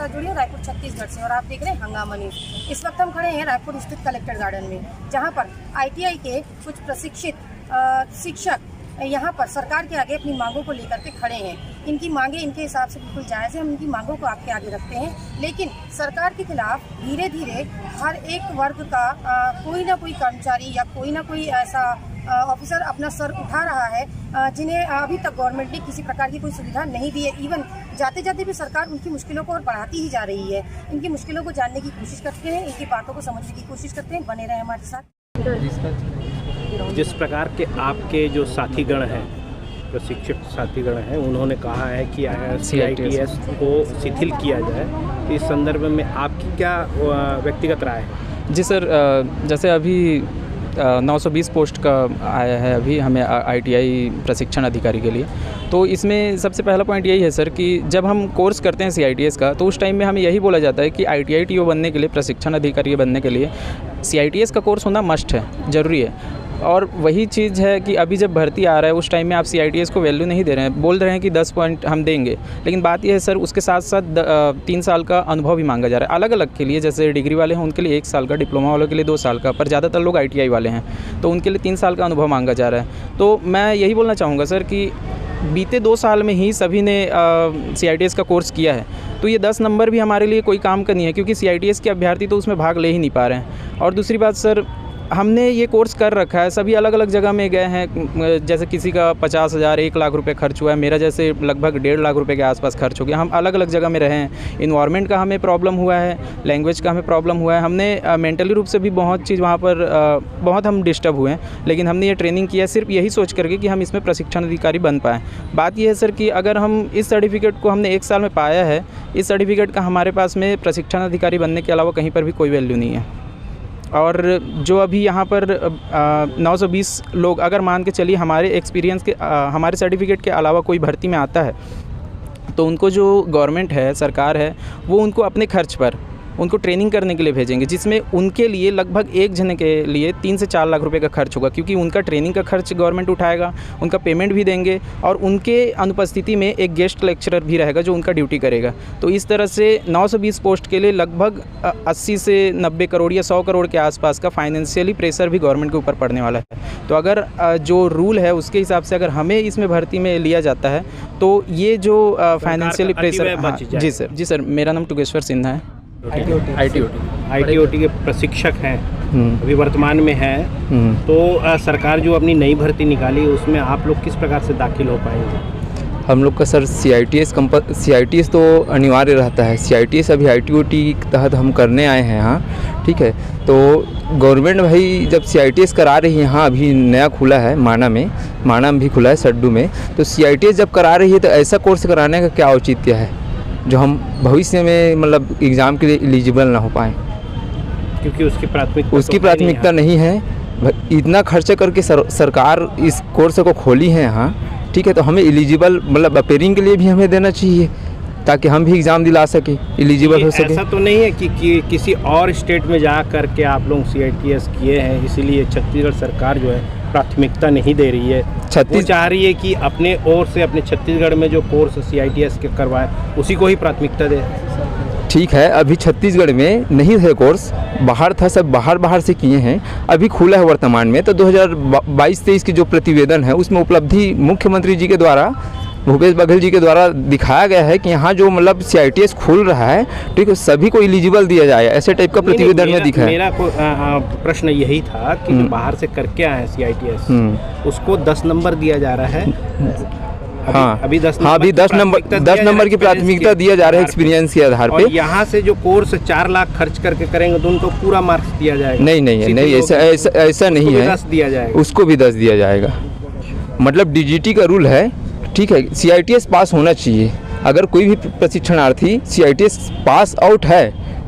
साथ जुड़ी हूँ रायपुर छत्तीसगढ़ से और आप देख रहे हैं हंगामा न्यूज़। इस वक्त हम खड़े हैं रायपुर स्थित कलेक्टर गार्डन में, जहाँ पर ITI के कुछ प्रशिक्षित शिक्षक यहाँ पर सरकार के आगे अपनी मांगों को लेकर के खड़े हैं। इनकी मांगे इनके हिसाब से बिल्कुल जायज़ है, हम इनकी मांगों को आपके आगे रखते हैं। लेकिन सरकार के खिलाफ धीरे धीरे हर एक वर्ग का कोई ना कोई कर्मचारी या कोई ना कोई ऐसा ऑफिसर अपना सर उठा रहा है जिन्हें अभी तक गवर्नमेंट ने किसी प्रकार की कोई सुविधा नहीं दी है। इवन जाते जाते भी सरकार उनकी मुश्किलों को और बढ़ाती ही जा रही है। इनकी मुश्किलों को जानने की कोशिश करते हैं, इनकी बातों को समझने की कोशिश करते हैं। बने रहे हमारे साथ। जिस प्रकार के आपके जो साथीगण हैं, प्रशिक्षक साथीगण हैं, उन्होंने कहा है कि CITS को शिथिल किया जाए, इस संदर्भ में आपकी क्या व्यक्तिगत राय है? जी सर, जैसे अभी 920 पोस्ट का आया है अभी हमें ITI प्रशिक्षण अधिकारी के लिए। तो इसमें सबसे पहला पॉइंट यही है सर कि जब हम कोर्स करते हैं CITS का, तो उस टाइम में हमें यही बोला जाता है कि ITI TO बनने के लिए, प्रशिक्षण अधिकारी बनने के लिए CITS का कोर्स होना मस्ट है, ज़रूरी है। और वही चीज़ है कि अभी जब भर्ती आ रहा है उस टाइम में आप CITS को वैल्यू नहीं दे रहे हैं, बोल रहे हैं कि 10 पॉइंट हम देंगे, लेकिन बात यह है सर उसके साथ साथ 3 साल का अनुभव भी मांगा जा रहा है। अलग अलग के लिए, जैसे डिग्री वाले हैं उनके लिए 1 साल का, डिप्लोमा वालों के लिए 2 साल का, पर ज़्यादातर लोग ITI वाले हैं तो उनके लिए 3 साल का अनुभव मांगा जा रहा है। तो मैं यही बोलना चाहूँगा सर कि बीते 2 साल में ही सभी ने CITS का कोर्स किया है, तो ये 10 नंबर भी हमारे लिए कोई काम का नहीं है, क्योंकि CITS के अभ्यर्थी तो उसमें भाग ले ही नहीं पा रहे हैं। और दूसरी बात सर, हमने ये कोर्स कर रखा है, सभी अलग अलग जगह में गए हैं, जैसे किसी का 50,000 1 लाख रुपए खर्च हुआ है, मेरा जैसे लगभग 1.5 लाख रुपए के आसपास खर्च हो गया। हम अलग अलग जगह में रहे हैं। इन्वायरमेंट का हमें प्रॉब्लम हुआ है, लैंग्वेज का हमें प्रॉब्लम हुआ है, हमने मेंटली रूप से भी बहुत चीज़ वहाँ पर बहुत हम डिस्टर्ब हुए हैं, लेकिन हमने ये ट्रेनिंग किया सिर्फ यही सोच करके कि हम इसमें प्रशिक्षण अधिकारी बन पाएँ। बात यह है सर कि अगर हम इस सर्टिफिकेट को हमने 1 साल में पाया है, इस सर्टिफिकेट का हमारे पास में प्रशिक्षण अधिकारी बनने के अलावा कहीं पर भी कोई वैल्यू नहीं है। और जो अभी यहाँ पर 920 लोग, अगर मान के चलिए हमारे एक्सपीरियंस के हमारे सर्टिफिकेट के अलावा कोई भर्ती में आता है, तो उनको जो गवर्नमेंट है, सरकार है, वो उनको अपने खर्च पर उनको ट्रेनिंग करने के लिए भेजेंगे, जिसमें उनके लिए लगभग एक जने के लिए 3 से 4 लाख रुपए का खर्च होगा, क्योंकि उनका ट्रेनिंग का खर्च गवर्नमेंट उठाएगा, उनका पेमेंट भी देंगे, और उनके अनुपस्थिति में एक गेस्ट लेक्चरर भी रहेगा जो उनका ड्यूटी करेगा। तो इस तरह से 920 पोस्ट के लिए लगभग 80 से 90 करोड़ या 100 करोड़ के आसपास का फाइनेंशियली प्रेशर भी गवर्नमेंट के ऊपर पड़ने वाला है। तो अगर जो रूल है उसके हिसाब से अगर हमें इसमें भर्ती में लिया जाता है, तो ये जो फाइनेंशियली प्रेशर। जी सर, मेरा नाम टुगेश्वर सिन्हा है। ITOT के प्रशिक्षक हैं, अभी वर्तमान में हैं, तो सरकार जो अपनी नई भर्ती निकाली उसमें आप लोग किस प्रकार से दाखिल हो पाएंगे? हम लोग का सर CITS तो अनिवार्य रहता है। CITS अभी ITOT के तहत हम करने आए हैं यहाँ, ठीक है। तो गवर्नमेंट भाई जब CITS करा रही है, यहाँ अभी नया खुला है माना में भी खुला है, सड्डू में, तो CITS जब करा रही है तो ऐसा कोर्स कराने का क्या औचित्य है जो हम भविष्य में मतलब एग्ज़ाम के लिए एलिजिबल ना हो पाएँ, क्योंकि उसकी प्राथमिकता नहीं है। इतना खर्चा करके सरकार इस कोर्स को खोली है यहाँ, ठीक है, तो हमें एलिजिबल मतलब अपेयरिंग के लिए भी हमें देना चाहिए ताकि हम भी एग्ज़ाम दिला सकें, एलिजिबल हो सके। ऐसा तो नहीं है कि किसी और स्टेट में जा कर के आप लोग CITS किए हैं, इसीलिए छत्तीसगढ़ सरकार जो है प्राथमिकता नहीं दे रही है, वो चाह रही है कि अपने ओर से अपने छत्तीसगढ़ में जो कोर्स CITS के करवाए उसी को ही प्राथमिकता दे। ठीक है, अभी छत्तीसगढ़ में नहीं है कोर्स, बाहर था, सब बाहर से किए हैं, अभी खुला है वर्तमान में। तो 2022-23 की जो प्रतिवेदन है उसमें उपलब्धि मुख्यमंत्री जी के द्वारा, भूपेश बघेल जी के द्वारा दिखाया गया है कि यहाँ जो मतलब CITS खुल रहा है, ठीक है, सभी को एलिजिबल दिया जाए, ऐसे टाइप का प्रतिवेदन में दिखा है। मेरा प्रश्न यही था कि जो बाहर से करके आए हैं CITS, उसको 10 नंबर दिया जा रहा है। अभी 10 नंबर की प्राथमिकता दिया जा रहा है एक्सपीरियंस के आधार पे। यहाँ से जो कोर्स 4 लाख खर्च करके करेंगे तो उनको पूरा मार्क्स दिया जाएगा? नहीं, ऐसा नहीं है, 10 दिया जाएगा, उसको भी 10 दिया जाएगा। मतलब DGT का रूल है, ठीक है, CITS पास होना चाहिए। अगर कोई भी प्रशिक्षणार्थी CITS पास आउट है,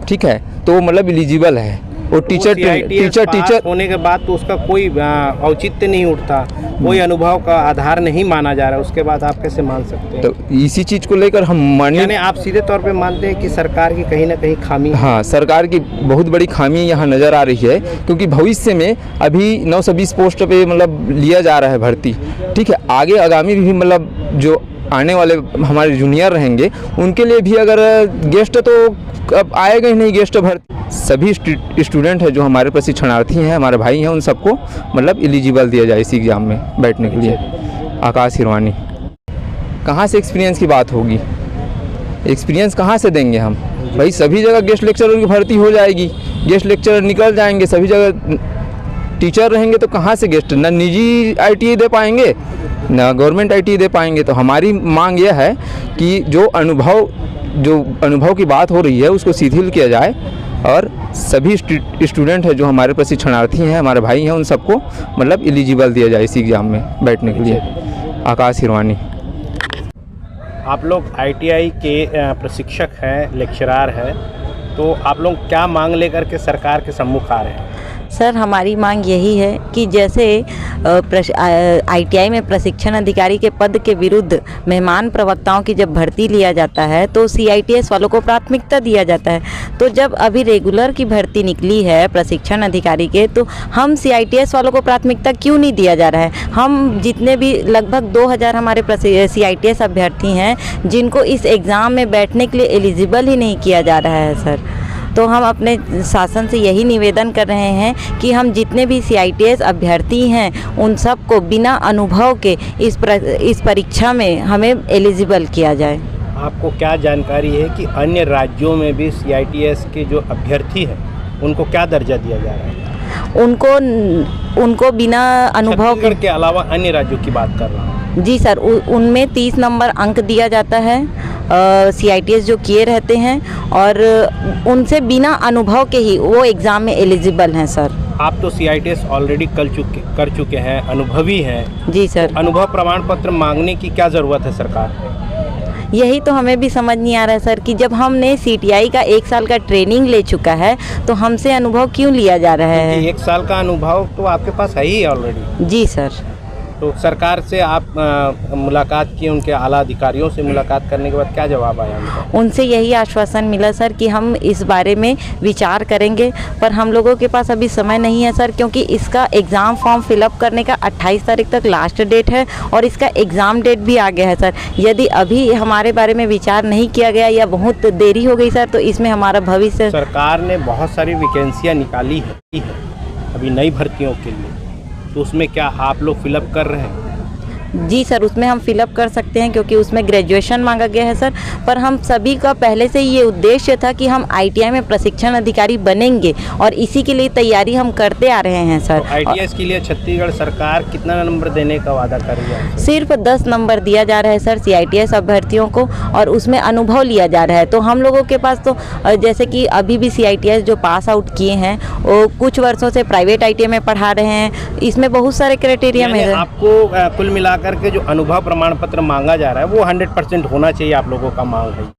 ठीक है, तो मतलब एलिजिबल है। और टीचर होने के बाद तो उसका कोई औचित्य नहीं उठता, कोई अनुभव का आधार नहीं माना जा रहा, उसके बाद आप कैसे मान सकते हैं? तो इसी चीज़ को लेकर हम यानी आप सीधे तौर पे मानते हैं कि सरकार की कहीं ना कहीं खामी? हाँ, सरकार की बहुत बड़ी खामी यहाँ नज़र आ रही है, क्योंकि भविष्य में अभी 920 पोस्ट पे मतलब लिया जा रहा है भर्ती, ठीक है, आगे आगामी भी मतलब जो आने वाले हमारे जूनियर रहेंगे उनके लिए भी अगर गेस्ट तो अब आएगा ही नहीं गेस्ट भर। सभी स्टूडेंट है जो हमारे प्रशिक्षणार्थी हैं, हमारे भाई हैं, उन सबको मतलब एलिजिबल दिया जाए इस एग्ज़ाम में बैठने के लिए। आकाश हिरवानी। कहाँ से एक्सपीरियंस की बात होगी, एक्सपीरियंस कहाँ से देंगे हम भाई? सभी जगह गेस्ट लेक्चरर की भर्ती हो जाएगी, गेस्ट लेक्चरर निकल जाएंगे, सभी जगह टीचर रहेंगे तो कहाँ से गेस्ट, ना निजी ITI दे पाएंगे ना गवर्नमेंट ITI दे पाएंगे। तो हमारी मांग यह है कि जो अनुभव की बात हो रही है उसको शिथिल किया जाए और सभी स्टूडेंट है जो हमारे प्रशिक्षणार्थी हैं, हमारे भाई हैं, उन सबको मतलब एलिजिबल दिया जाए इस एग्ज़ाम में बैठने के लिए। आकाश हिरवानी। आप लोग ITI के प्रशिक्षक हैं, लेक्चरार हैं, तो आप लोग क्या मांग लेकर के सरकार के सम्मुख आ रहे हैं? सर हमारी मांग यही है कि जैसे ITI में प्रशिक्षण अधिकारी के पद के विरुद्ध मेहमान प्रवक्ताओं की जब भर्ती लिया जाता है तो CITS वालों को प्राथमिकता दिया जाता है। तो जब अभी रेगुलर की भर्ती निकली है प्रशिक्षण अधिकारी के, तो हम CITS वालों को प्राथमिकता क्यों नहीं दिया जा रहा है? हम जितने भी लगभग 2000 हमारे CITS अभ्यर्थी हैं जिनको इस एग्ज़ाम में बैठने के लिए एलिजिबल ही नहीं किया जा रहा है सर। तो हम अपने शासन से यही निवेदन कर रहे हैं कि हम जितने भी CITS अभ्यर्थी हैं उन सबको बिना अनुभव के इस परीक्षा में हमें एलिजिबल किया जाए। आपको क्या जानकारी है कि अन्य राज्यों में भी CITS के जो अभ्यर्थी हैं उनको क्या दर्जा दिया जा रहा है? उनको बिना अनुभव के अलावा अन्य राज्यों की बात कर रहा हूँ। जी सर, उनमें 30 नंबर अंक दिया जाता है CITS जो किए रहते हैं और उनसे बिना अनुभव के ही वो एग्ज़ाम में एलिजिबल हैं सर। आप तो CITS ऑलरेडी कर चुके हैं, अनुभवी हैं। जी सर। तो अनुभव प्रमाण पत्र मांगने की क्या ज़रूरत है सरकार को? यही तो हमें भी समझ नहीं आ रहा है सर कि जब हमने CTI का 1 साल का ट्रेनिंग ले चुका है तो हमसे अनुभव क्यों लिया जा रहा है? 1 साल का अनुभव तो आपके पास है ही ऑलरेडी। जी सर। तो सरकार से आप मुलाकात की, उनके आला अधिकारियों से मुलाकात करने के बाद क्या जवाब आया उनका? उनसे यही आश्वासन मिला सर कि हम इस बारे में विचार करेंगे, पर हम लोगों के पास अभी समय नहीं है सर, क्योंकि इसका एग्ज़ाम फॉर्म फिलअप करने का 28 तारीख तक लास्ट डेट है और इसका एग्ज़ाम डेट भी आ गया है सर। यदि अभी हमारे बारे में विचार नहीं किया गया या बहुत देरी हो गई सर तो इसमें हमारा भविष्य। सरकार ने बहुत सारी वैकेंसियाँ निकाली है अभी नई भर्तियों के लिए, तो उसमें क्या आप लोग फिलअप कर रहे हैं? जी सर, उसमें हम फिलअप कर सकते हैं क्योंकि उसमें ग्रेजुएशन मांगा गया है सर। पर हम सभी का पहले से ये उद्देश्य था कि हम ITI में प्रशिक्षण अधिकारी बनेंगे और इसी के लिए तैयारी हम करते आ रहे हैं सर। तो ITS के लिए छत्तीसगढ़ सरकार कितना नंबर देने का वादा कर रही है? सिर्फ 10 नंबर दिया जा रहा है सर CITS अभ्यर्थियों को और उसमें अनुभव लिया जा रहा है। तो हम लोगों के पास तो जैसे कि अभी भी CITS जो पास आउट किए हैं वो कुछ वर्षों से प्राइवेट ITI में पढ़ा रहे हैं, इसमें बहुत सारे क्राइटेरिया में आपको कुल मिलाकर के जो अनुभव प्रमाण पत्र मांगा जा रहा है वो 100% होना चाहिए, आप लोगों का मांग है।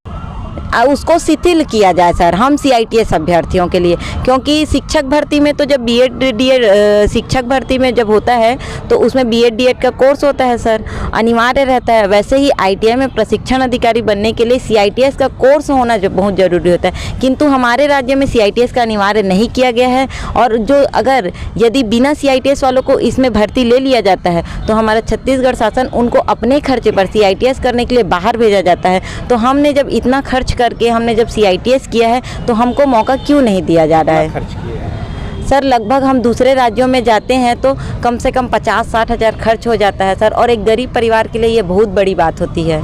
उसको शिथिल किया जाए सर हम CITS अभ्यर्थियों के लिए, क्योंकि शिक्षक भर्ती में तो जब BEd DEd शिक्षक भर्ती में जब होता है तो उसमें BEd DEd का कोर्स होता है सर, अनिवार्य रहता है। वैसे ही ITI में प्रशिक्षण अधिकारी बनने के लिए CITS का कोर्स होना जो बहुत ज़रूरी होता है, किंतु हमारे राज्य में CITS का अनिवार्य नहीं किया गया है। और जो अगर यदि बिना CITS वालों को इसमें भर्ती ले लिया जाता है तो हमारा छत्तीसगढ़ शासन उनको अपने खर्चे पर CITS करने के लिए बाहर भेजा जाता है। तो हमने जब इतना खर्च करके हमने जब CITS किया है तो हमको मौका क्यों नहीं दिया जा रहा है? खर्च किया है सर लगभग हम दूसरे राज्यों में जाते हैं तो कम से कम 50-60 हज़ार खर्च हो जाता है सर, और एक गरीब परिवार के लिए ये बहुत बड़ी बात होती है,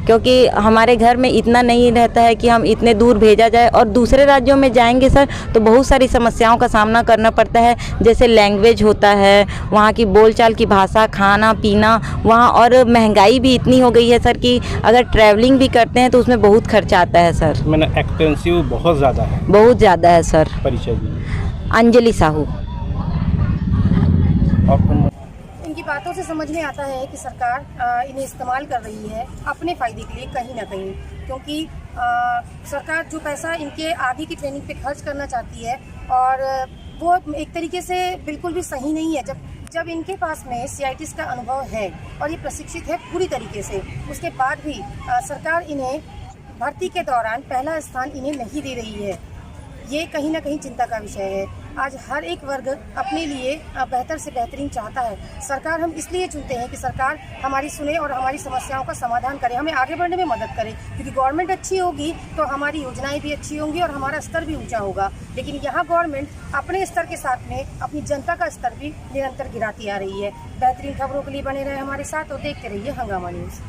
क्योंकि हमारे घर में इतना नहीं रहता है कि हम इतने दूर भेजा जाए। और दूसरे राज्यों में जाएंगे सर तो बहुत सारी समस्याओं का सामना करना पड़ता है, जैसे लैंग्वेज होता है, वहाँ की बोलचाल की भाषा, खाना पीना वहाँ, और महंगाई भी इतनी हो गई है सर कि अगर ट्रैवलिंग भी करते हैं तो उसमें बहुत खर्चा आता है सर। मैंने एक्सपेंसिव बहुत ज़्यादा है। बहुत ज़्यादा है सर। परिचय दी। अंजलि साहू। इनकी बातों से समझ में आता है कि सरकार इन्हें इस्तेमाल कर रही है अपने फ़ायदे के लिए कहीं ना कहीं, क्योंकि सरकार जो पैसा इनके आगे की ट्रेनिंग पे खर्च करना चाहती है और वो एक तरीके से बिल्कुल भी सही नहीं है। जब इनके पास में CITS का अनुभव है और ये प्रशिक्षित है पूरी तरीके से, उसके बाद भी सरकार इन्हें भर्ती के दौरान पहला स्थान इन्हें नहीं दे रही है, ये कहीं ना कहीं चिंता का विषय है। आज हर एक वर्ग अपने लिए बेहतर से बेहतरीन चाहता है। सरकार हम इसलिए चुनते हैं कि सरकार हमारी सुने और हमारी समस्याओं का समाधान करे, हमें आगे बढ़ने में मदद करे, क्योंकि गवर्नमेंट अच्छी होगी तो हमारी योजनाएं भी अच्छी होंगी और हमारा स्तर भी ऊंचा होगा। लेकिन यहाँ गवर्नमेंट अपने स्तर के साथ में अपनी जनता का स्तर भी निरंतर गिराती आ रही है। बेहतरीन खबरों के लिए बने रहे हमारे साथ और देखते रहिए हंगामा न्यूज़।